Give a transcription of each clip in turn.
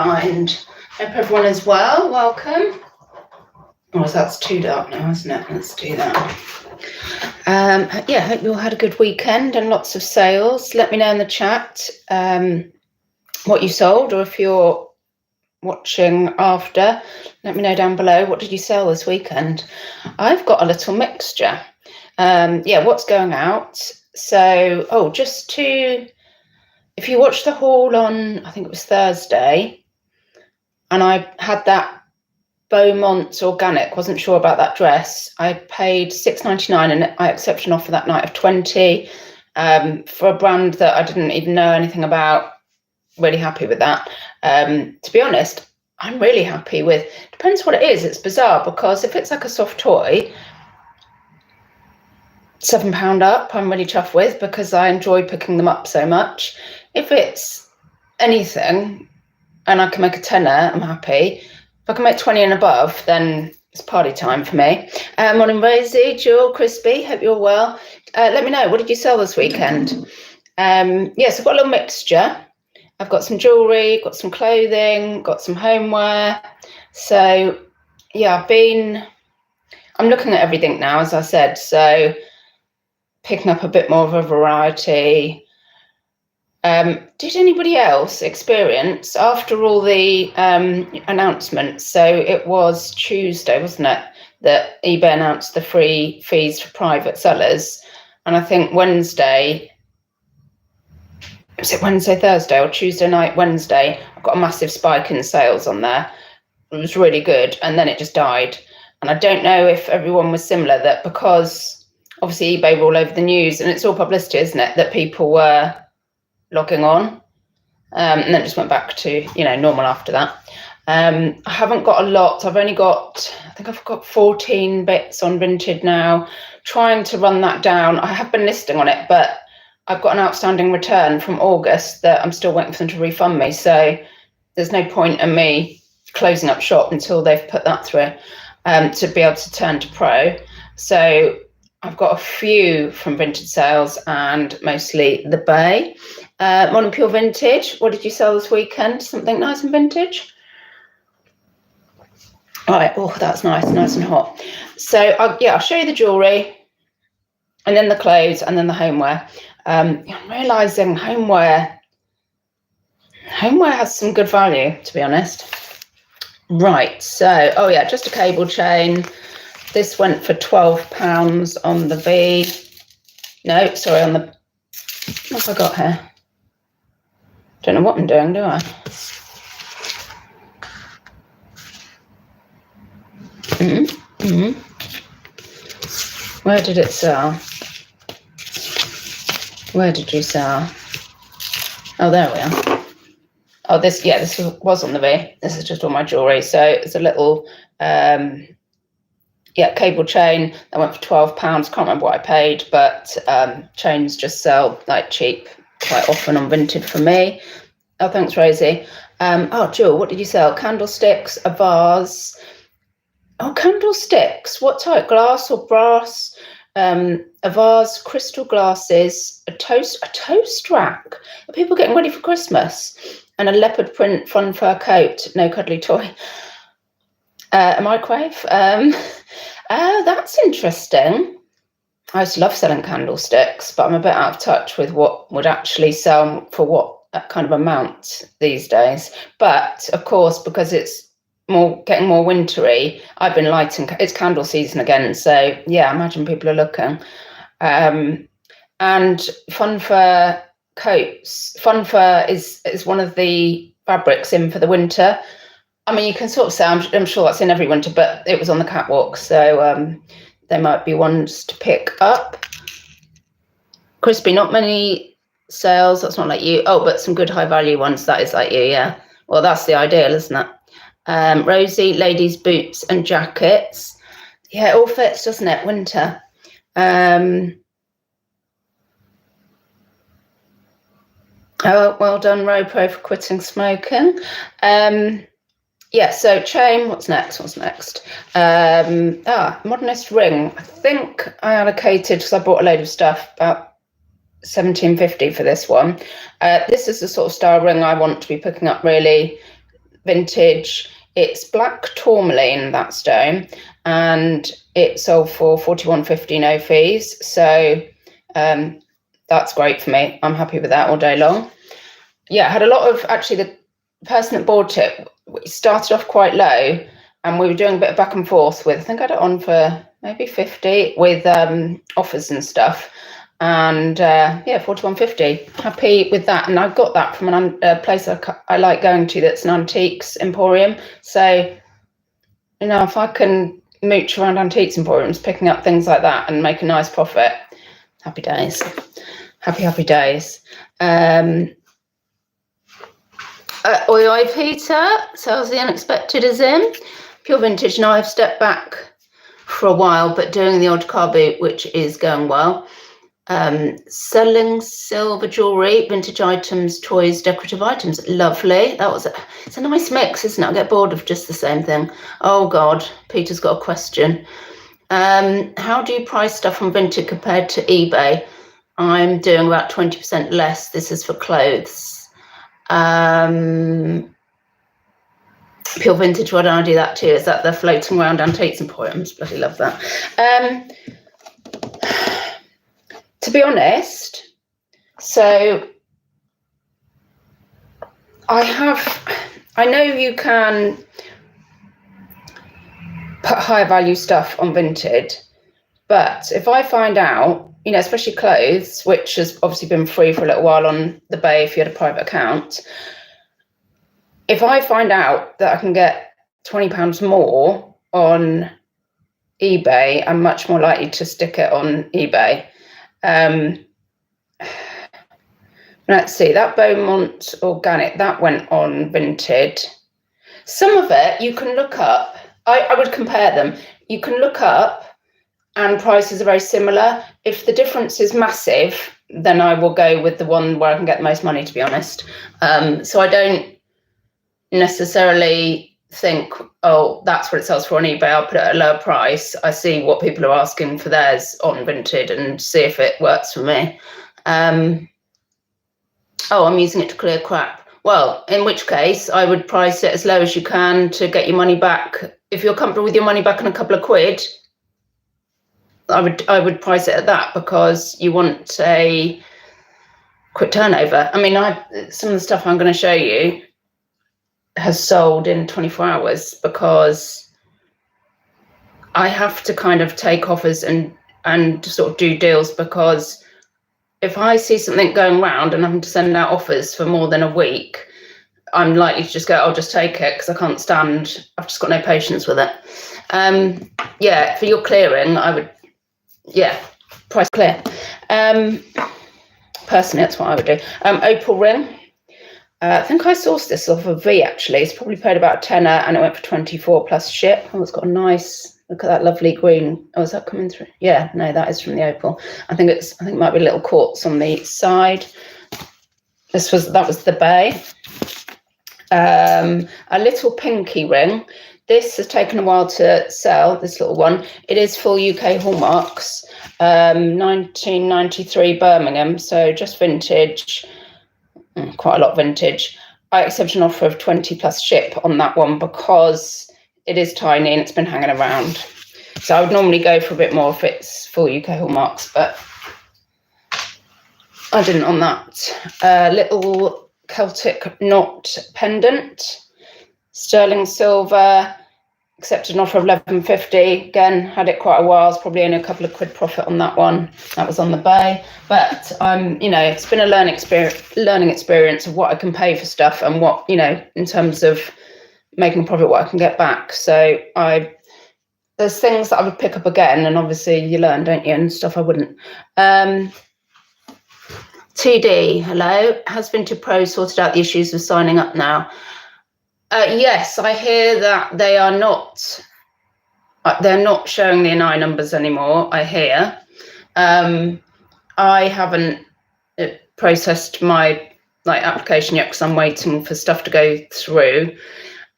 And hope everyone is well. Welcome. Oh, that's too dark now, isn't it? Let's do that. Yeah, hope you all had a good weekend and lots of sales. Let me know in the chat what you sold, or if you're watching after, let me know down below. What did you sell this weekend? I've got a little mixture. Yeah, what's going out? So, if you watched the haul on, I think it was Thursday, and I had that Beaumont organic, wasn't sure about that dress. I paid $6.99 and I accepted an offer that night of 20 for a brand that I didn't even know anything about. Really happy with that. To be honest, I'm really happy with, depends what it is. It's bizarre because if it's like a soft toy, £7 up, I'm really chuffed with because I enjoy picking them up so much. If it's anything and I can make a tenner, I'm happy. If I can make 20 and above, then it's party time for me. Morning, Rosie, Jewel, Crispy, hope you're well. Let me know, what did you sell this weekend? Yes, I've got a little mixture. I've got some jewellery, got some clothing, got some homeware. So, yeah, I'm looking at everything now, as I said, so picking up a bit more of a variety. Did anybody else experience, after all the announcements, so it was Tuesday, wasn't it, that eBay announced the free fees for private sellers, and I think Wednesday, was it Wednesday, Thursday, or Tuesday night, Wednesday, I got a massive spike in sales on there. It was really good, and then it just died. And I don't know if everyone was similar, that because obviously eBay were all over the news, and it's all publicity, isn't it, that people were logging on, and then just went back to normal after that. I haven't got a lot. I think I've got 14 bits on Vinted now, trying to run that down. I have been listing on it, but I've got an outstanding return from August that I'm still waiting for them to refund me, so there's no point in me closing up shop until they've put that through, to be able to turn to pro. So I've got a few from Vintage sales and mostly the Bay. Morning, Pure Vintage. What did you sell this weekend? Something nice and vintage? All right. Oh, that's nice and hot. So I'll show you the jewellery, and then the clothes, and then the homeware. I'm realising homeware has some good value, to be honest. Right. So, just a cable chain. This went for £12 on the V. No, sorry, on the, what have I got here? Don't know what I'm doing, do I? Where did it sell? Where did you sell? Oh, there we are. Oh, this was on the V. This is just all my jewellery. So it's a little, cable chain that went for £12. Can't remember what I paid, but chains just sell like cheap quite often on Vinted for me. Oh, thanks, Rosie. Jewel, what did you sell? Candlesticks, a vase. Oh, candlesticks. What type? Glass or brass? A vase, crystal glasses, a toast rack. Are people getting ready for Christmas? And a leopard print fun fur coat. No cuddly toy. A microwave. That's interesting. I used to love selling candlesticks, but I'm a bit out of touch with what would actually sell for what kind of amount these days. But of course, because it's getting more wintry, I've been lighting. It's candle season again, so yeah, I imagine people are looking. And fun fur coats. Fun fur is one of the fabrics in for the winter. I mean, you can sort of say, I'm sure that's in every winter, but it was on the catwalk, so there might be ones to pick up. Crispy, not many sales. That's not like you. Oh, but some good high value ones. That is like you, yeah. Well, that's the ideal, isn't it? Rosie, ladies' boots and jackets. Yeah, it all fits, doesn't it? Winter. Oh, well done, RoPro, for quitting smoking. So chain, what's next? Modernist ring. I think I allocated, because I bought a load of stuff, about $17.50 for this one. This is the sort of style ring I want to be picking up, really. vintage. It's black tourmaline, that stone, and it sold for $41.50, no fees. So that's great for me. I'm happy with that all day long. Yeah, I had a lot of, actually, the person that bought it started off quite low, and we were doing a bit of back and forth with, I think I had it on for maybe 50 with offers and stuff. And yeah, $41.50. Happy with that. And I got that from a place I like going to that's an antiques emporium. So, you know, if I can mooch around antiques emporiums, picking up things like that and make a nice profit, happy days. Happy days. Oi, oi, Peter. Sales the unexpected is in. Pure vintage. Now I've stepped back for a while, but doing the odd car boot, which is going well. Selling silver jewellery, vintage items, toys, decorative items. Lovely. It's a nice mix, isn't it? I get bored of just the same thing. Oh God, Peter's got a question. How do you price stuff on Vinted compared to eBay? I'm doing about 20% less. This is for clothes. Pure vintage, why don't I do that too? Is that they're floating around antiques emporiums? Bloody love that. To be honest, so I know you can put higher value stuff on Vinted, but if I find out, you know, especially clothes, which has obviously been free for a little while on the Bay if you had a private account, if I find out that I can get £20 more on eBay, I'm much more likely to stick it on eBay. Let's see, that Beaumont organic, that went on Vinted. Some of it you can look up. I would compare them. You can look up and prices are very similar. If the difference is massive, then I will go with the one where I can get the most money, to be honest. So I don't necessarily think, oh, that's what it sells for on eBay, I'll put it at a lower price. I see what people are asking for theirs on Vinted and see if it works for me. Oh, I'm using it to clear crap. Well, in which case I would price it as low as you can to get your money back. If you're comfortable with your money back in a couple of quid, I would price it at that, because you want a quick turnover. I mean, some of the stuff I'm going to show you has sold in 24 hours because I have to kind of take offers and sort of do deals, because if I see something going round and I'm having to send out offers for more than a week, I'm likely to just go, I'll just take it, because I can't stand, I've just got no patience with it. Yeah, for your clearing, I would, price clear. Personally, that's what I would do. Opal ring. I think I sourced this off of V, actually. It's probably paid about a tenner and it went for 24 plus ship. Oh, it's got a nice, look at that lovely green. Oh, is that coming through? Yeah, no, that is from the opal. I think it might be little quartz on the side. That was the Bay. A little pinky ring. This has taken a while to sell, this little one. It is full UK hallmarks, 1993 Birmingham, so just vintage. Quite a lot vintage. I accepted an offer of 20 plus ship on that one because it is tiny and it's been hanging around. So I would normally go for a bit more if it's full UK hallmarks, but I didn't on that. Little Celtic knot pendant, sterling silver, accepted an offer of £11.50. Again, had it quite a while. It's probably only a couple of quid profit on that one. That was on the Bay. But it's been a learning experience of what I can pay for stuff and what, in terms of making profit, what I can get back. So there's things that I would pick up again, and obviously you learn, don't you? And stuff I wouldn't. TD, hello. Has Vinted Pro sorted out the issues with signing up now? Yes, I hear that they're not showing the NI numbers anymore, I hear. I haven't processed my application yet because I'm waiting for stuff to go through.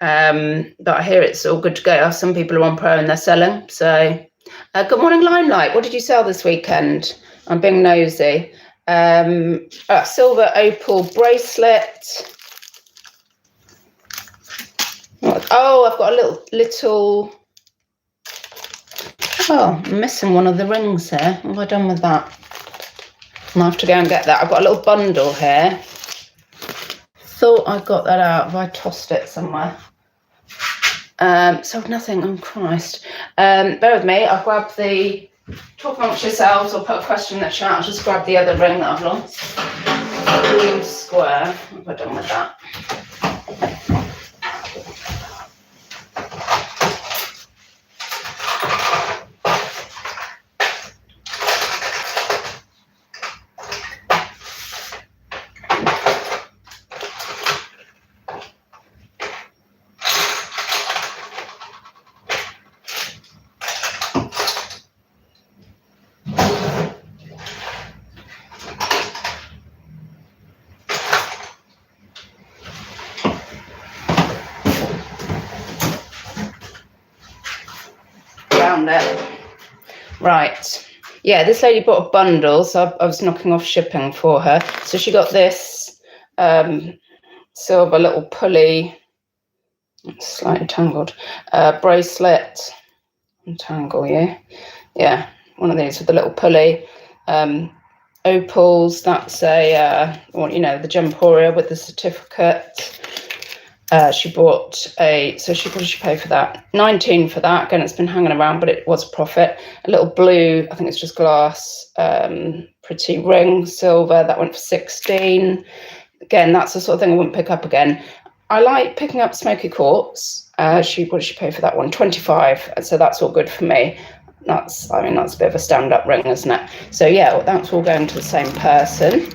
But I hear it's all good to go. Some people are on Pro and they're selling. So good morning, Limelight. What did you sell this weekend? I'm being nosy. Silver opal bracelet. Oh, I've got a little. Oh, I'm missing one of the rings here. What have I done with that? I'll have to go and get that. I've got a little bundle here. Thought I got that out. Have I tossed it somewhere? So nothing. Oh Christ. Bear with me. I'll grab the. Talk amongst yourselves or put a question in the chat. I'll just grab the other ring that I've lost. Blue square. What have I done with that? It. Right. Yeah, this lady bought a bundle, so I was knocking off shipping for her. So she got this silver little pulley, slightly tangled, bracelet. Untangle you. Yeah, one of these with a little pulley. Opals, that's a, the Gemporia with the certificate. She bought what did she pay for that? 19 for that. Again, it's been hanging around, but it was a profit. A little blue, I think it's just glass, pretty ring, silver, that went for 16. Again, that's the sort of thing I wouldn't pick up again. I like picking up smoky quartz. What did she pay for that one? 25. So that's all good for me. That's a bit of a stand-up ring, isn't it? So yeah, that's all going to the same person.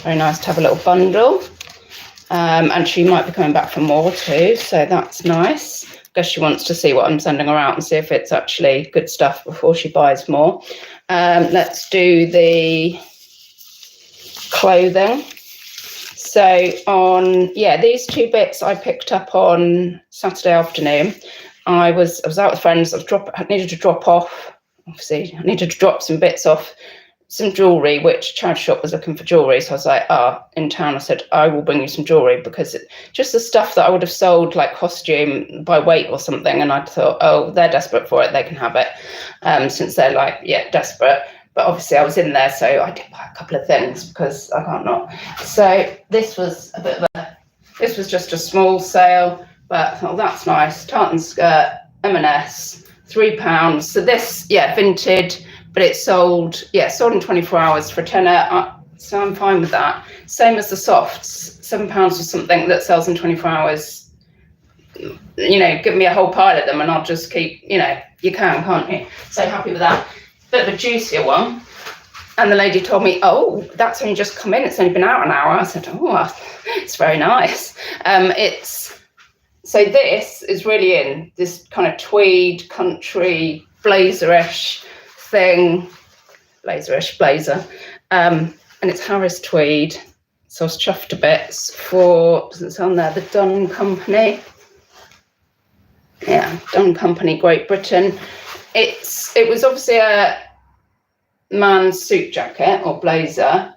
Very nice to have a little bundle. And she might be coming back for more too, so that's nice. I guess she wants to see what I'm sending her out and see if it's actually good stuff before she buys more. Let's do the clothing. So these two bits I picked up on Saturday afternoon. I was out with friends. I needed to drop off. Obviously, I needed to drop some bits off. Some jewellery, which charity shop was looking for jewellery. So I was like, in town, I said, I will bring you some jewellery, because just the stuff that I would have sold like costume by weight or something. And I thought, oh, they're desperate for it, they can have it, since they're like, desperate. But obviously I was in there, so I did buy a couple of things because I can't not. So this was just a small sale, but I thought, that's nice. Tartan skirt, M&S, £3. So this, Vinted. But it sold in 24 hours for a tenner. So I'm fine with that. Same as the softs, £7 or something that sells in 24 hours. Give me a whole pile of them and I'll just keep, you can't you? So happy with that. Bit of a juicier one. And the lady told me, oh, that's only just come in. It's only been out an hour. I said, oh, it's very nice. So this is really in this kind of tweed, country, blazerish thing, blazer, and it's Harris tweed, so I was chuffed to bits for, it's on there, the Dunn Company, Dunn Company, Great Britain. It was obviously a man's suit jacket or blazer,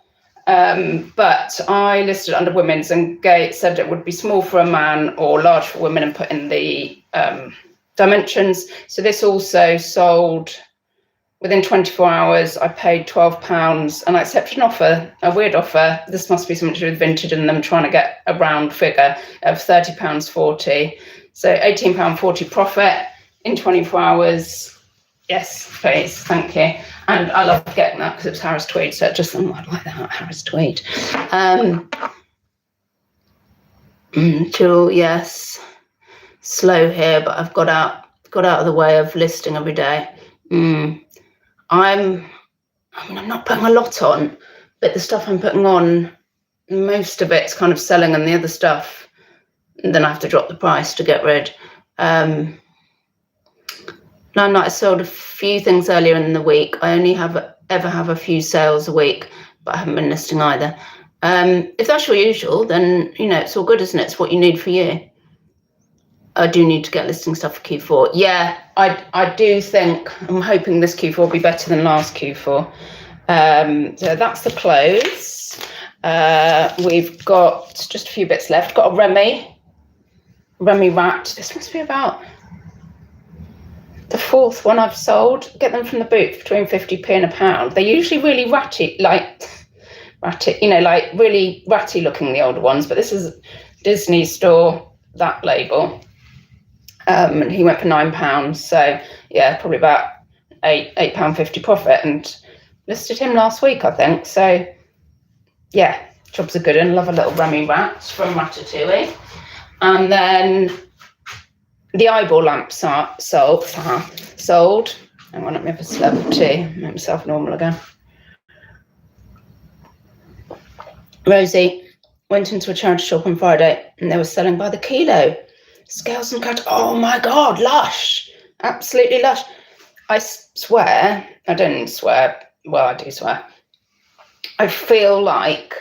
but I listed it under women's, and Gate said it would be small for a man or large for women, and put in the dimensions. So this also sold within 24 hours. I paid £12 and I accepted an offer, a weird offer. This must be something to do with Vinted and them trying to get a round figure of £30.40. So £18.40 profit in 24 hours. Yes, please, thank you. And I love getting that because it was Harris tweed, so I like that, Harris tweed. Jewel, yes. Slow here, but I've got out of the way of listing every day. I'm not putting a lot on, but the stuff I'm putting on, most of it's kind of selling, and the other stuff, then I have to drop the price to get rid. I sold a few things earlier in the week. I only ever have a few sales a week, but I haven't been listing either. If that's your usual, then, it's all good, isn't it? It's what you need for you. I do need to get listing stuff for Q4. Yeah, I do think, I'm hoping this Q4 will be better than last Q4. So that's the clothes. We've got just a few bits left. Got a Remy. Remy Rat. This must be about the fourth one I've sold. Get them from the boot between 50p and £1. They're usually really ratty, like really ratty looking, the older ones. But this is Disney store, that label. And he went for £9. So yeah, probably about £8.50 profit, and listed him last week, I think. So yeah, job's a good one. Love a little Remy Rat from Ratatouille. And then the eyeball lamp sold. Hang on, let me have a level 2, make myself normal again. Rosie went into a charity shop on Friday and they were selling by the kilo. Scales and cut. Oh my God, lush. Absolutely lush. I swear, I don't swear, well, I do swear. I feel like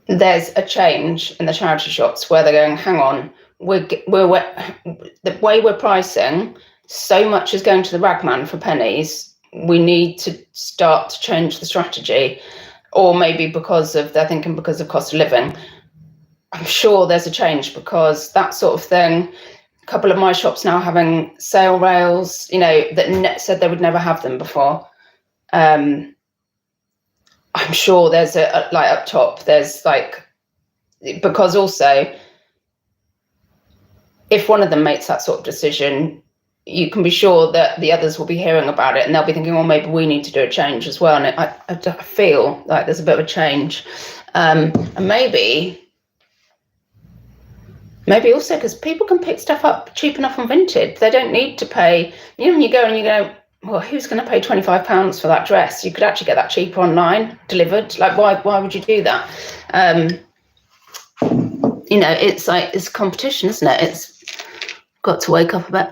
there's a change in the charity shops where they're going, hang on, we're the way we're pricing, so much is going to the ragman for pennies. We need to start to change the strategy. Or maybe they're thinking because of cost of living. I'm sure there's a change, because that sort of thing, a couple of my shops now having sale rails, that said they would never have them before. I'm sure there's a like up top, there's like, because also if one of them makes that sort of decision, you can be sure that the others will be hearing about it and they'll be thinking, well, maybe we need to do a change as well. And I feel like there's a bit of a change. And maybe also because people can pick stuff up cheap enough on Vinted. They don't need to pay, when you go, well, who's going to pay £25 for that dress? You could actually get that cheaper online, delivered. Like, why would you do that? It's like, it's competition, isn't it? It's got to wake up a bit.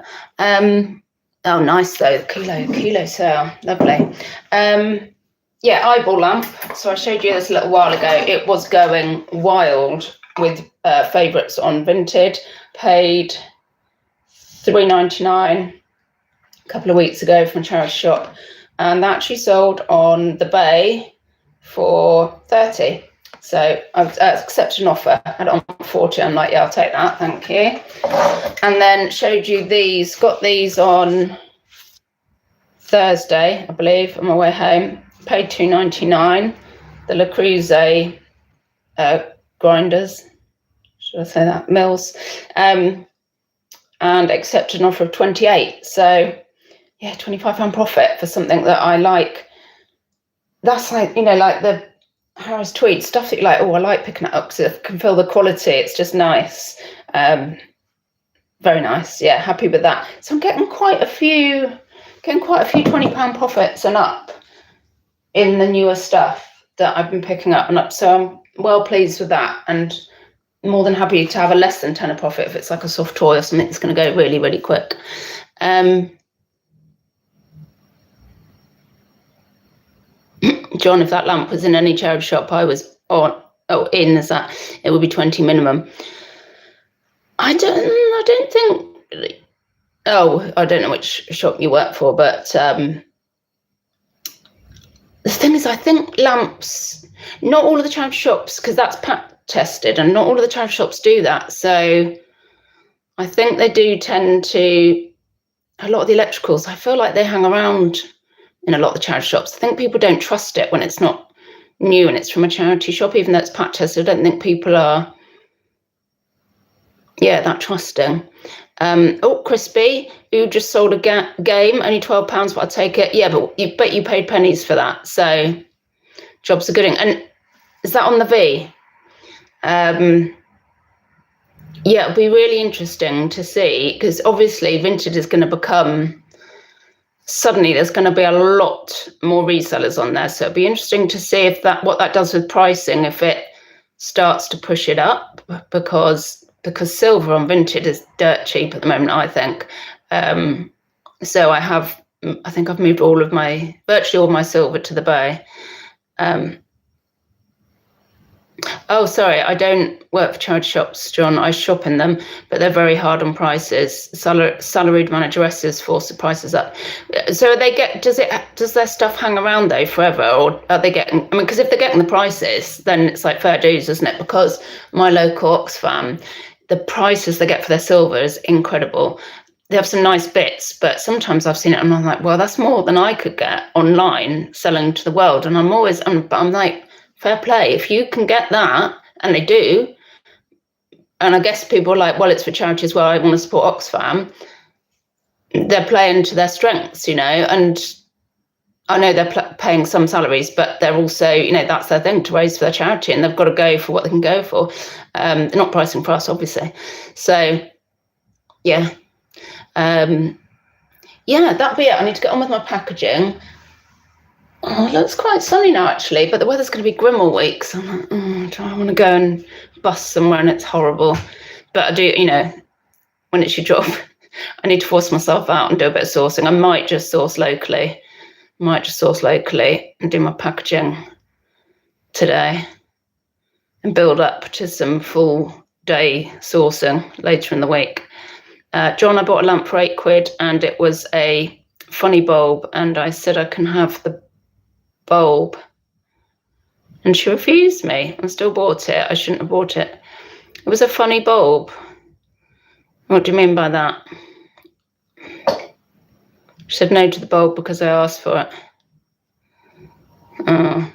Oh, nice though, kilo sale, lovely. Eyeball lamp. So I showed you this a little while ago. It was going wild with favourites on Vinted. Paid £3.99 a couple of weeks ago from a charity shop, and that actually sold on the Bay for £30. So I've accepted an offer. I had it on 40. I'm like, yeah, I'll take that, thank you. And then showed you these. Got these on Thursday, I believe, on my way home. Paid £2.99. The Le Creuset grinders. Should I say that? Mills. And accepted an offer of 28. So yeah, £25 profit for something that I like. That's like, like the Harris tweed stuff that you're like, oh, I like picking it up because I can feel the quality. It's just nice. Very nice. Yeah, happy with that. So I'm getting quite a few £20 profits and up in the newer stuff that I've been picking up and up. So I'm well pleased with that, and more than happy to have a less than tenner profit if it's like a soft toy or something that's going to go really, really quick. John, if that lamp was in any charity shop I was in, is that it would be 20 minimum. I don't think. I don't know which shop you work for, but the thing is, I think lamps. Not all of the charity shops, because that's pat tested, and not all of the charity shops do that. So I think they do tend to. A lot of the electricals, I feel like they hang around in a lot of the charity shops. I think people don't trust it when it's not new and it's from a charity shop, even though it's pat tested. I don't think people are, that trusting. Crispy, who just sold a game, only £12, but I'll take it. Yeah, but you paid pennies for that. So jobs are good. And is that on the V? It'll be really interesting to see, because obviously Vinted is going to become, suddenly there's going to be a lot more resellers on there. So it'll be interesting to see if what that does with pricing, if it starts to push it up, because silver on Vinted is dirt cheap at the moment, I think. So I think I've moved virtually all my silver to the Bay. Sorry, I don't work for charity shops, John. I shop in them, but they're very hard on prices. Salaried manageresses force the prices up. So does their stuff hang around though forever, or are they getting? I mean, because if they're getting the prices, then it's like fair dues, isn't it? Because my local Oxfam, the prices they get for their silver is incredible. They have some nice bits, but sometimes I've seen it and I'm like, well, that's more than I could get online selling to the world. And I'm like, fair play. If you can get that, and they do, and I guess people are like, well, it's for charity as well, I want to support Oxfam. They're playing to their strengths, and I know they're paying some salaries, but they're also, that's their thing, to raise for their charity, and they've got to go for what they can go for. They're not pricing for us, obviously. So, yeah. That'd be it. I need to get on with my packaging. Oh, it looks quite sunny now, actually, but the weather's going to be grim all week. So I'm like, do I want to go and bust somewhere and it's horrible? But I do, when it's your job, I need to force myself out and do a bit of sourcing. I might just source locally. And do my packaging today and build up to some full day sourcing later in the week. John, I bought a lamp for £8 and it was a funny bulb, and I said I can have the bulb, and she refused me and still bought it. I shouldn't have bought it. It was a funny bulb. What do you mean by that? She said no to the bulb because I asked for it.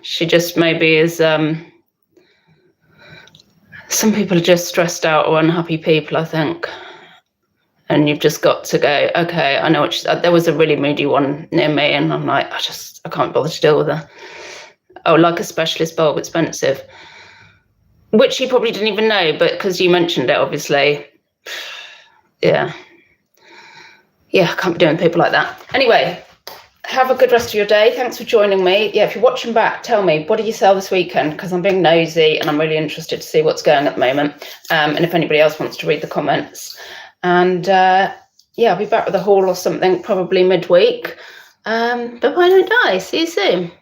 She just maybe is, some people are just stressed out or unhappy people, I think. And you've just got to go, okay, I know what she said. There was a really moody one near me, and I'm like, I can't bother to deal with her. Oh, like a specialist bulb, expensive. Which she probably didn't even know, but because you mentioned it, obviously. Yeah, I can't be doing people like that. Anyway, have a good rest of your day. Thanks for joining me. Yeah, if you're watching back, tell me, what did you sell this weekend? Because I'm being nosy and I'm really interested to see what's going at the moment. And if anybody else wants to read the comments. And I'll be back with a haul or something probably midweek. But why don't I? See you soon.